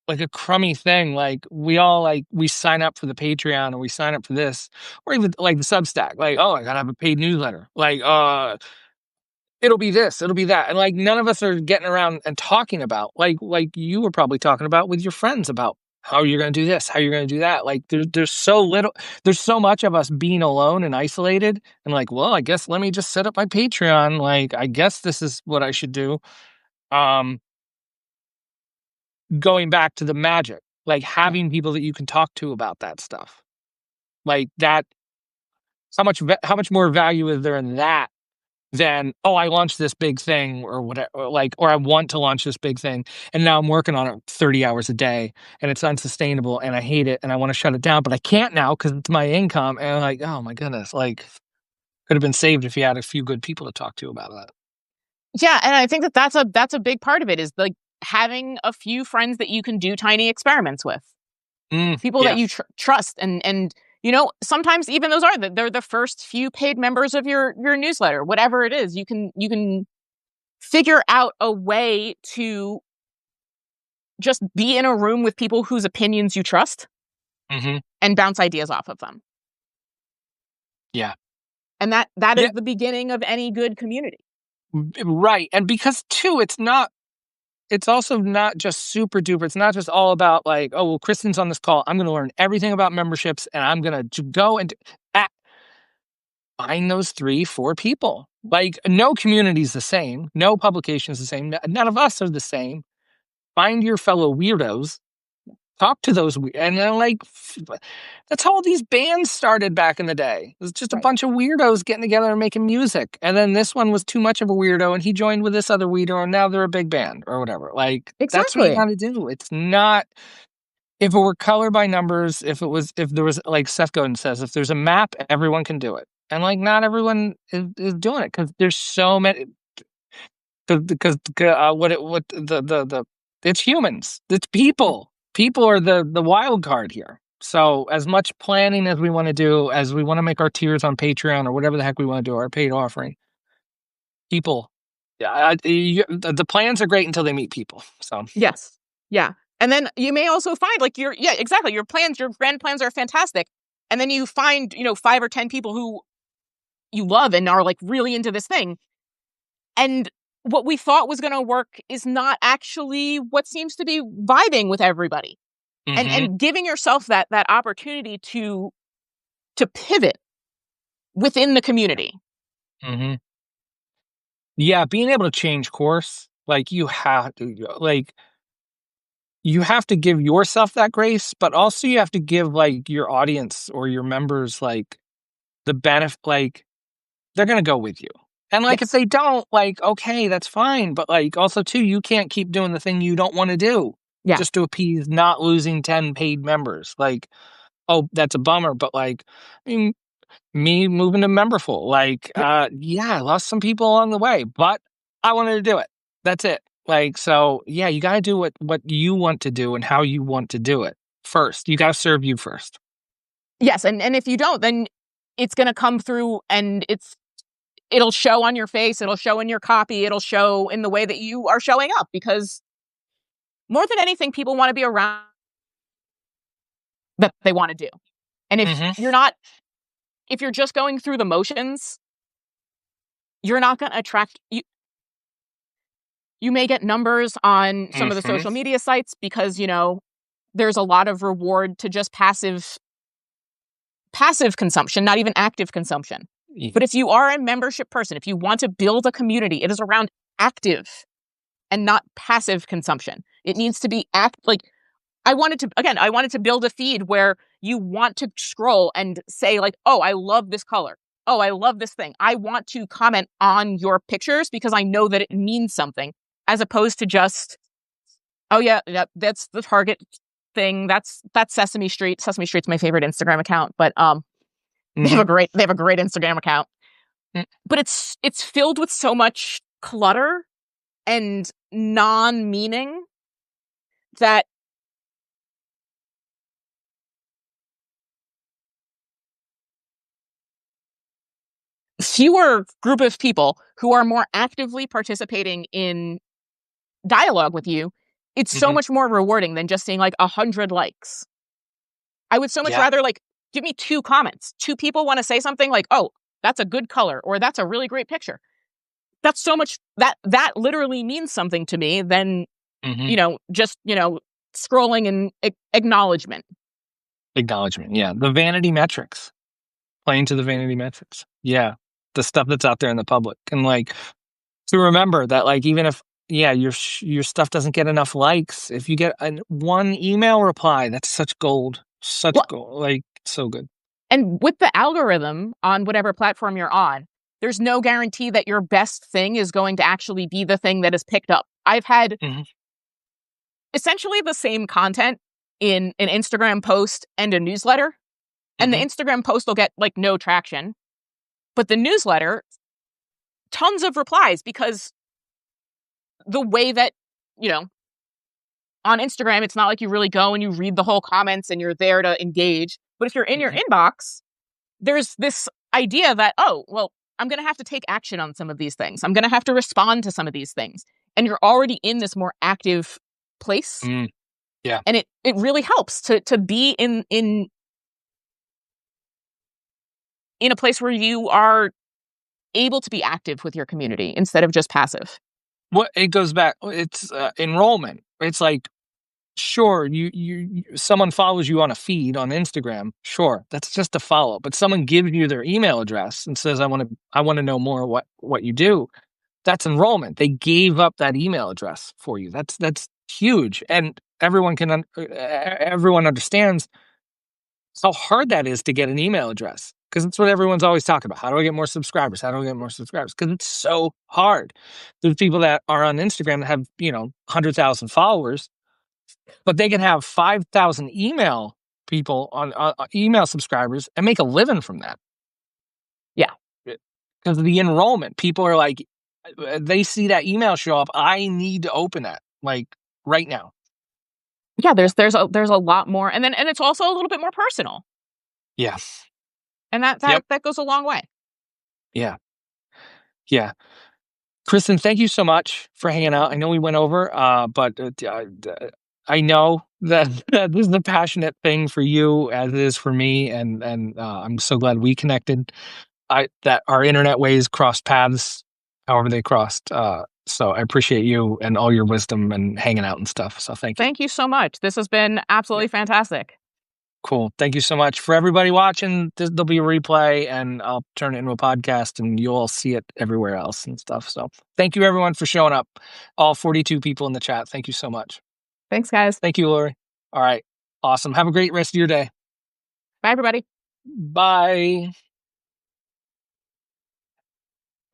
like, a crummy thing? Like, we all, like, we sign up for the Patreon, or we sign up for this, or even, like, the Substack, like, "Oh, I gotta have a paid newsletter." Like, it'll be this, it'll be that, and, like, none of us are getting around and talking about, like you were probably talking about with your friends about how you're gonna do this, how you're gonna do that. Like, there's so much of us being alone and isolated, and like, well, I guess let me just set up my Patreon, like, I guess this is what I should do. Um, Going back to the magic, like, Yeah. having people that you can talk to about that stuff. Like, that how much more value is there in that than, "Oh, I launched this big thing," or whatever, or like, or, "I want to launch this big thing, and now I'm working on it 30 hours a day, and it's unsustainable, and I hate it, and I wanna shut it down, but I can't now because it's my income," and I'm like, "Oh my goodness," like, could have been saved if you had a few good people to talk to about that. Yeah, and I think that that's a big part of it is like having a few friends that you can do tiny experiments with. People that you Yes. trust, and sometimes even those they're the first few paid members of your newsletter, whatever it is. You can figure out a way to just be in a room with people whose opinions you trust Mhm. and bounce ideas off of them. Yeah. And that Yeah, is the beginning of any good community. right, and because too, it's also not just super duper. It's not just all about like, oh, well, Kristen's on this call. I'm going to learn everything about memberships, and I'm going to go and ah, find those 3, 4 people. Like, no community is the same. No publication is the same. None of us are the same. Find your fellow weirdos. Talk to those, and then like, that's how all these bands started back in the day. It was just a Right. bunch of weirdos getting together and making music. And then this one was too much of a weirdo, and he joined with this other weirdo, and now they're a big band or whatever. Like, that's what you Exactly. got to do. It's not, if it were color by numbers, if there was, like Seth Godin says, if there's a map, everyone can do it. And like, not everyone is doing it because there's so many. Because what the it's humans. It's people. People are the wild card here. So as much planning as we wanna do, as we wanna make our tiers on Patreon or whatever the heck we wanna do, our paid offering, people, yeah, the plans are great until they meet people. So, Yes. Yeah. And then you may also find like yeah, exactly. Your grand plans are fantastic. And then you find, 5 or 10 people who you love and are like really into this thing. And what we thought was going to work is not actually what seems to be vibing with everybody. And mhm, and giving yourself that opportunity to pivot within the community. mhm. Yeah, being able to change course, like, you have to, like, you have to give yourself that grace, but also you have to give, like, your audience or your members, like, the benefit, like, they're gonna go with you. And, like, if Yes. they don't, like, okay, that's fine, but, like, also too, you can't keep doing the thing you don't wanna do Yeah. just to appease not losing 10 paid members. Like, oh, that's a bummer, but, like, I mean, me moving to Memberful, like, Yep. yeah, I lost some people along the way, but I wanted to do it. That's it. Like, so, yeah, you gotta do what you want to do and how you want to do it first. You gotta serve you first. Yes. And if you don't, then it's going to come through and it'll show on your face, it'll show in your copy, it'll show in the way that you are showing up because more than anything, people want to be around that they want to do. And Mhm, if you're just going through the motions, you're not going to attract you may get numbers on some of the mhm. social media sites because, there's a lot of reward to just passive consumption, not even active consumption. Ye But if you are a membership person, if you want to build a community, it is around active and not passive consumption. It needs to be like I wanted to build a feed where you want to scroll and say like, "Oh, I love this color. Oh, I love this thing." I want to comment on your pictures because I know that it means something as opposed to just, "Oh yeah, that's the target thing. That's Sesame Street. Sesame Street's my favorite Instagram account, but they have Mhm. a great Instagram account. Mm. But it's filled with so much clutter and non-meaning that fewer group of people who are more actively participating in dialogue with you, it's so Mhm. much more rewarding than just seeing like 100 likes. I would so much Yeah. rather like give me 2 comments. 2 people want to say something like, "Oh, that's a good color," or "That's a really great picture." That's so much that literally means something to me than, Mhm. just, scrolling and acknowledgement. Acknowledgement, yeah. The vanity metrics. Playing to the vanity metrics. Yeah. The stuff that's out there in the public. And, like, to remember that, like, even if, yeah, your stuff doesn't get enough likes, if you get an one email reply, that's such gold. Such Well, gold. Like, so good. and with the algorithm on whatever platform you're on, there's no guarantee that your best thing is going to actually be the thing that is picked up. I've had Mhm. essentially the same content in an Instagram post and a newsletter, and the Mhm. Instagram post will get like no traction, but the newsletter, tons of replies because the way that, you know, on Instagram, it's not like you really go and you read the whole comments and you're there to engage. But if you're in your Mhm. inbox, there's this idea that, oh, well, I'm going to have to take action on some of these things. I'm going to have to respond to some of these things. And you're already in this more active place. Mm. Yeah. And it really helps to be in a place where you are able to be active with your community instead of just passive. What it goes back it's, enrollment. It's like, sure, someone follows you on a feed on Instagram, sure, that's just a follow, but someone gives you their email address and says, I wanna know more what you do. That's enrollment. They gave up that email address for you. That's huge, and everyone understands how hard that is to get an email address because it's what everyone's always talking about. How do I get more subscribers? How do I get more subscribers? Because it's so hard. There's people that are on Instagram that have 100,000 followers, but they can have 5,000 email people on email subscribers and make a living from that Yeah. because of the enrollment. People are like, they see that email show up. I need to open that like right now. Yeah, there's a lot more, and it's also a little bit more personal. Yeah. And that Yep. that that goes a long way. Yeah. Yeah. Kristen, thank you so much for hanging out. I know we went over, but I know that this is a passionate thing for you as it is for me, and I'm so glad we connected. I that our internet ways crossed paths, however they crossed. So I appreciate you and all your wisdom and hanging out and stuff. So thank you. Thank you so much. This has been absolutely Yep. fantastic. Cool. Thank you so much for everybody watching. There'll be a replay, and I'll turn it into a podcast, and you'll all see it everywhere else and stuff. So thank you everyone for showing up. All 42 people in the chat. Thank you so much. Thanks, guys. Thank you, Lori. All right. Awesome. Have a great rest of your day. Bye, everybody. Bye.